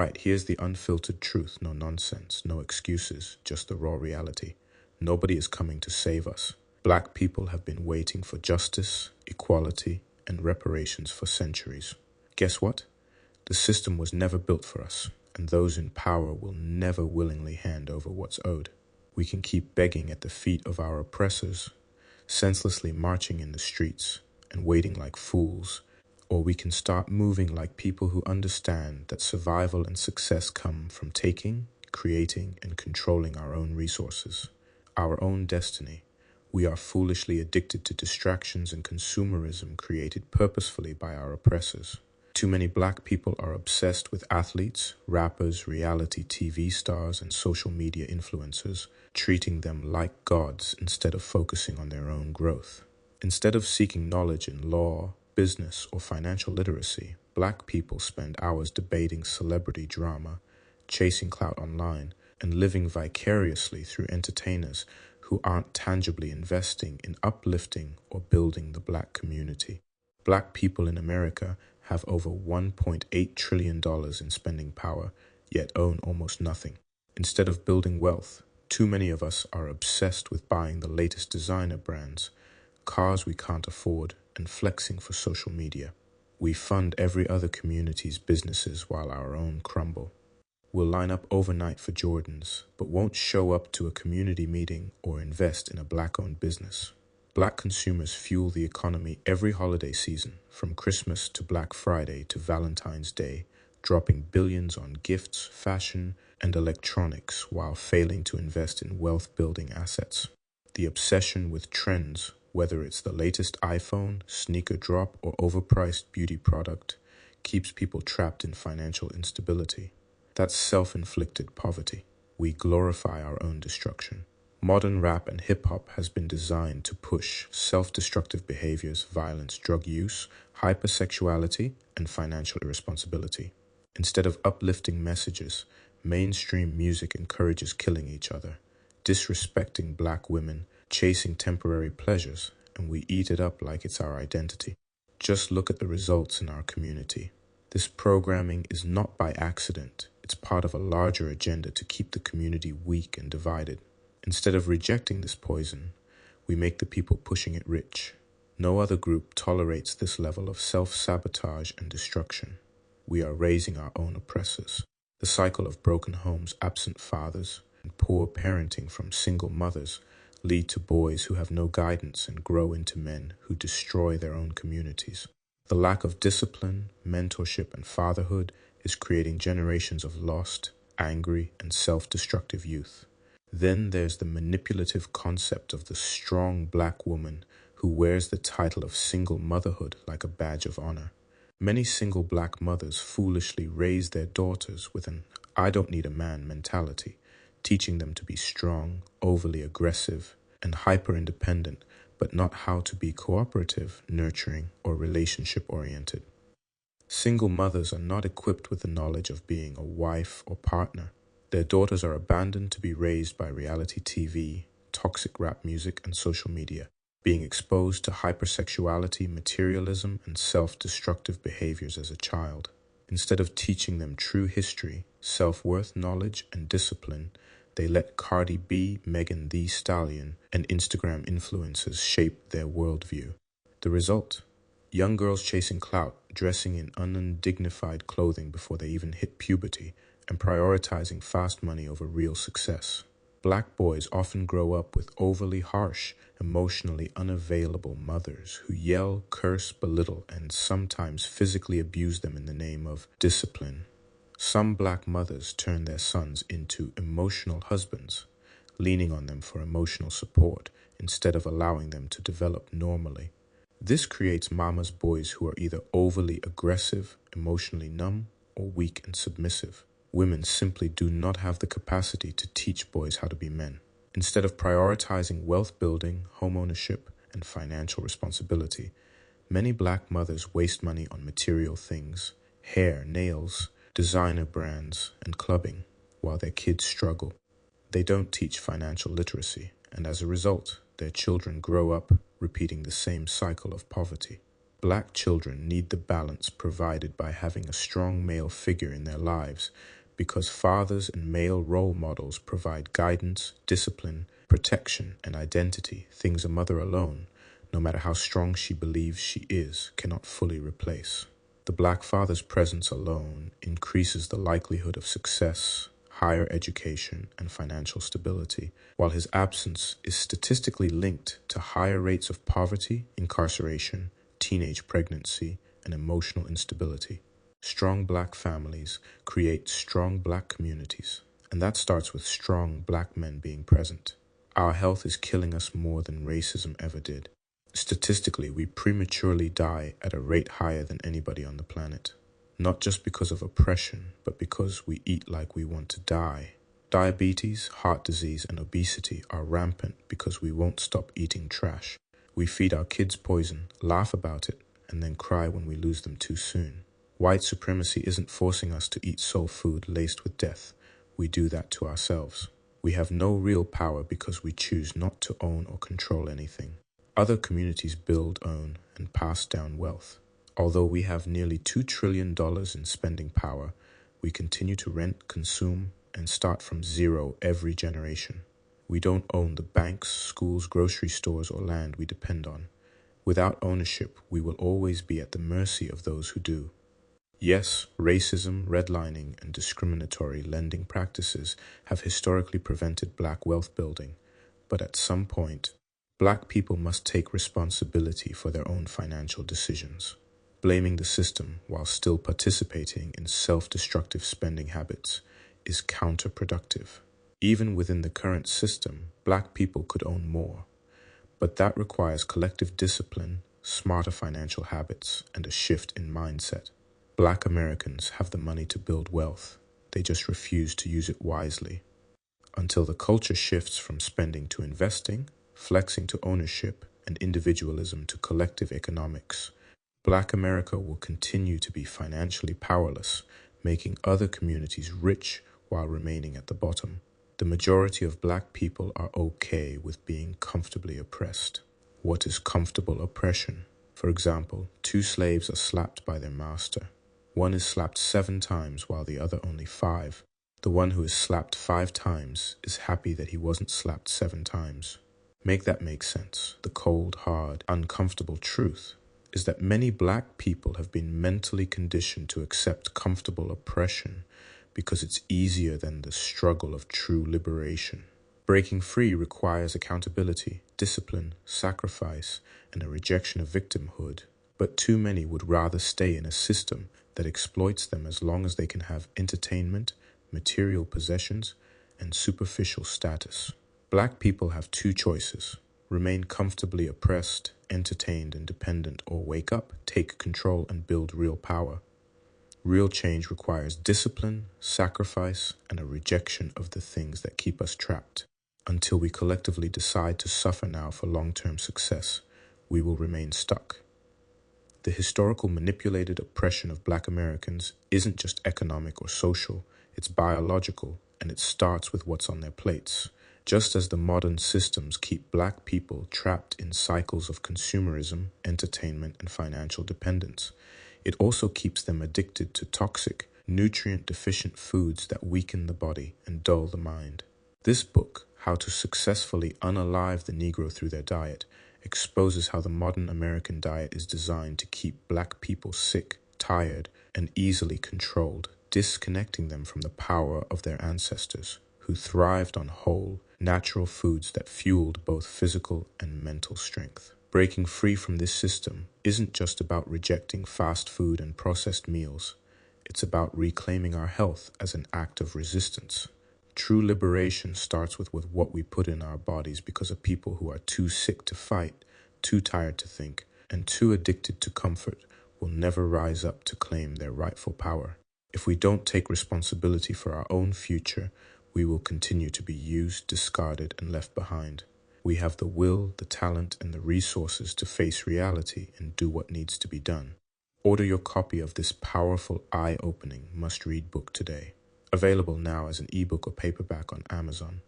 Alright, here's the unfiltered truth. No nonsense, no excuses, just the raw reality. Nobody is coming to save us. Black people have been waiting for justice, equality, and reparations for centuries. Guess what? The system was never built for us, and those in power will never willingly hand over what's owed. We can keep begging at the feet of our oppressors, senselessly marching in the streets and waiting like fools, or we can start moving like people who understand that survival and success come from taking, creating, and controlling our own resources, our own destiny. We are foolishly addicted to distractions and consumerism created purposefully by our oppressors. Too many black people are obsessed with athletes, rappers, reality TV stars, and social media influencers, treating them like gods instead of focusing on their own growth. Instead of seeking knowledge in law, business, or financial literacy, black people spend hours debating celebrity drama, chasing clout online, and living vicariously through entertainers who aren't tangibly investing in uplifting or building the black community. Black people in America have over $1.8 trillion in spending power, yet own almost nothing. Instead of building wealth, too many of us are obsessed with buying the latest designer brands, cars we can't afford, and flexing for social media. We fund every other community's businesses while our own crumble. We'll line up overnight for Jordans, but won't show up to a community meeting or invest in a black-owned business. Black consumers fuel the economy every holiday season, from Christmas to Black Friday to Valentine's Day, dropping billions on gifts, fashion, and electronics while failing to invest in wealth-building assets. The obsession with trends, whether it's the latest iPhone, sneaker drop, or overpriced beauty product, keeps people trapped in financial instability. That's self-inflicted poverty. We glorify our own destruction. Modern rap and hip-hop has been designed to push self-destructive behaviors, violence, drug use, hypersexuality, and financial irresponsibility. Instead of uplifting messages, mainstream music encourages killing each other, disrespecting black women, chasing temporary pleasures, and we eat it up like it's our identity. Just look at the results in our community. This programming is not by accident. It's part of a larger agenda to keep the community weak and divided. Instead of rejecting this poison, we make the people pushing it rich. No other group tolerates this level of self-sabotage and destruction. We are raising our own oppressors. The cycle of broken homes, absent fathers, and poor parenting from single mothers lead to boys who have no guidance and grow into men who destroy their own communities. The lack of discipline, mentorship, and fatherhood is creating generations of lost, angry, and self-destructive youth. Then there's the manipulative concept of the strong black woman who wears the title of single motherhood like a badge of honor. Many single black mothers foolishly raise their daughters with an "I don't need a man" mentality, teaching them to be strong, overly aggressive, and hyper-independent, but not how to be cooperative, nurturing, or relationship-oriented. Single mothers are not equipped with the knowledge of being a wife or partner. Their daughters are abandoned to be raised by reality TV, toxic rap music, and social media, being exposed to hypersexuality, materialism, and self-destructive behaviors as a child. Instead of teaching them true history, self-worth, knowledge, and discipline, they let Cardi B, Megan Thee Stallion, and Instagram influencers shape their worldview. The result? Young girls chasing clout, dressing in undignified clothing before they even hit puberty, and prioritizing fast money over real success. Black boys often grow up with overly harsh, emotionally unavailable mothers who yell, curse, belittle, and sometimes physically abuse them in the name of discipline. Some black mothers turn their sons into emotional husbands, leaning on them for emotional support instead of allowing them to develop normally. This creates mama's boys who are either overly aggressive, emotionally numb, or weak and submissive. Women simply do not have the capacity to teach boys how to be men. Instead of prioritizing wealth building, home ownership, and financial responsibility, many black mothers waste money on material things, hair, nails, designer brands, and clubbing, while their kids struggle. They don't teach financial literacy, and as a result, their children grow up repeating the same cycle of poverty. Black children need the balance provided by having a strong male figure in their lives because fathers and male role models provide guidance, discipline, protection, and identity, things a mother alone, no matter how strong she believes she is, cannot fully replace. The black father's presence alone increases the likelihood of success, higher education, and financial stability, while his absence is statistically linked to higher rates of poverty, incarceration, teenage pregnancy, and emotional instability. Strong black families create strong black communities, and that starts with strong black men being present. Our health is killing us more than racism ever did. Statistically, we prematurely die at a rate higher than anybody on the planet. Not just because of oppression, but because we eat like we want to die. Diabetes, heart disease, and obesity are rampant because we won't stop eating trash. We feed our kids poison, laugh about it, and then cry when we lose them too soon. White supremacy isn't forcing us to eat soul food laced with death. We do that to ourselves. We have no real power because we choose not to own or control anything. Other communities build, own, and pass down wealth. Although we have nearly $2 trillion in spending power, we continue to rent, consume, and start from zero every generation. We don't own the banks, schools, grocery stores, or land we depend on. Without ownership, we will always be at the mercy of those who do. Yes, racism, redlining, and discriminatory lending practices have historically prevented black wealth building, but at some point, black people must take responsibility for their own financial decisions. Blaming the system while still participating in self-destructive spending habits is counterproductive. Even within the current system, black people could own more, but that requires collective discipline, smarter financial habits, and a shift in mindset. Black Americans have the money to build wealth. They just refuse to use it wisely. Until the culture shifts from spending to investing, flexing to ownership, and individualism to collective economics, Black America will continue to be financially powerless, making other communities rich while remaining at the bottom. The majority of black people are okay with being comfortably oppressed. What is comfortable oppression? For example, 2 slaves are slapped by their master. One is slapped 7 times while the other only 5. The one who is slapped 5 times is happy that he wasn't slapped 7 times. Make that make sense. The cold, hard, uncomfortable truth is that many black people have been mentally conditioned to accept comfortable oppression because it's easier than the struggle of true liberation. Breaking free requires accountability, discipline, sacrifice, and a rejection of victimhood. But too many would rather stay in a system that exploits them as long as they can have entertainment, material possessions, and superficial status. Black people have 2 choices: remain comfortably oppressed, entertained, and dependent, or wake up, take control, and build real power. Real change requires discipline, sacrifice, and a rejection of the things that keep us trapped. Until we collectively decide to suffer now for long-term success, we will remain stuck. The historical manipulated oppression of black Americans isn't just economic or social, it's biological, and it starts with what's on their plates. Just as the modern systems keep black people trapped in cycles of consumerism, entertainment, and financial dependence, it also keeps them addicted to toxic, nutrient-deficient foods that weaken the body and dull the mind. This book, How to Successfully Unalive the Negro Through Their Diet, exposes how the modern American diet is designed to keep black people sick, tired, and easily controlled, disconnecting them from the power of their ancestors, who thrived on whole, natural foods that fueled both physical and mental strength. Breaking free from this system isn't just about rejecting fast food and processed meals. It's about reclaiming our health as an act of resistance. True liberation starts with what we put in our bodies because of people who are too sick to fight, too tired to think, and too addicted to comfort will never rise up to claim their rightful power. If we don't take responsibility for our own future, we will continue to be used, discarded, and left behind. We have the will, the talent, and the resources to face reality and do what needs to be done. Order your copy of this powerful, eye-opening, must-read book today. Available now as an ebook or paperback on Amazon.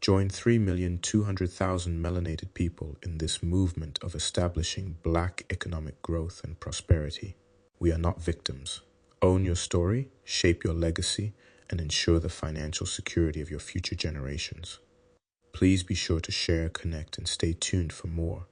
Join 3,200,000 melanated people in this movement of establishing Black economic growth and prosperity. We are not victims. Own your story, shape your legacy, and ensure the financial security of your future generations. Please be sure to share, connect, and stay tuned for more.